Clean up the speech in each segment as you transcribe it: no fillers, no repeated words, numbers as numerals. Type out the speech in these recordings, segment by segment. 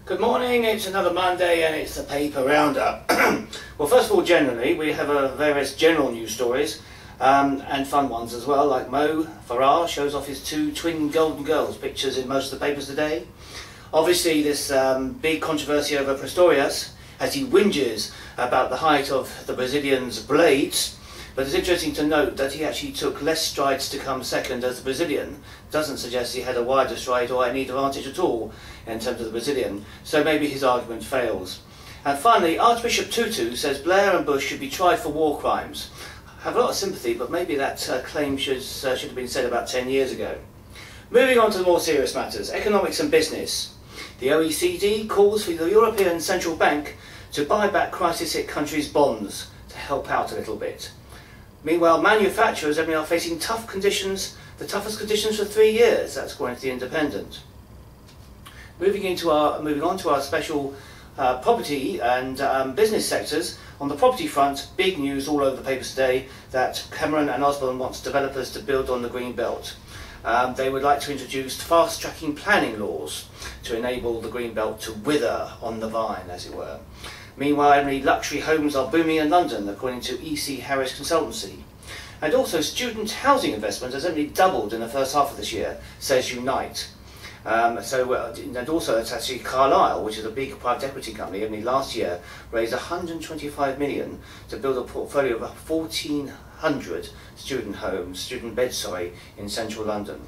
Good morning, it's another Monday and it's the paper roundup. Well, first of all, generally, we have various general news stories and fun ones as well, like Mo Farah shows off his two twin golden girls, pictures in most of the papers today. Obviously, this big controversy over Pistorius as he whinges about the height of the Brazilian's blades. But it's interesting to note that he actually took less strides to come second as the Brazilian. Doesn't suggest he had a wider stride or any advantage at all in terms of the Brazilian, so maybe his argument fails. And finally, Archbishop Tutu says Blair and Bush should be tried for war crimes. I have a lot of sympathy, but maybe that claim should have been said about 10 years ago. Moving on to the more serious matters, economics and business. The OECD calls for the European Central Bank to buy back crisis-hit countries' bonds to help out a little bit. Meanwhile, manufacturers are facing tough conditions, the toughest conditions for 3 years. That's according to The Independent. Moving on to our special property and business sectors. On the property front, big news all over the papers today that Cameron and Osborne wants developers to build on the Green Belt. They would like to introduce fast-tracking planning laws to enable the Green Belt to wither on the vine, as it were. Meanwhile, luxury homes are booming in London, according to E.C. Harris Consultancy. And also, student housing investment has only doubled in the first half of this year, says Unite. And also, it's actually Carlyle, which is a big private equity company, only last year raised $125 million to build a portfolio of 1,400 student beds, in central London.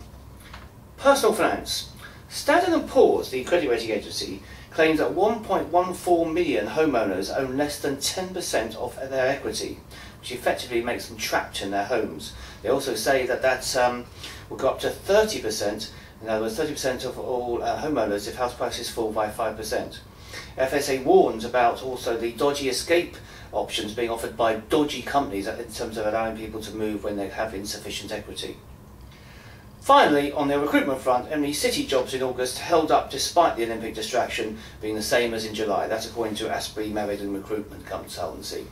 Personal finance. Standard & Poor's, the credit rating agency, claims that 1.14 million homeowners own less than 10% of their equity, which effectively makes them trapped in their homes. They also say that will go up to 30%, in other words 30% of all homeowners if house prices fall by 5%. FSA warns about also the dodgy escape options being offered by dodgy companies in terms of allowing people to move when they have insufficient equity. Finally, on the recruitment front, city jobs in August held up despite the Olympic distraction being the same as in July. That's according to Asprey Married and Recruitment Consultancy.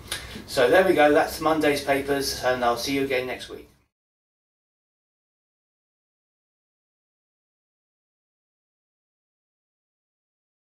So there we go, that's Monday's papers, and I'll see you again next week.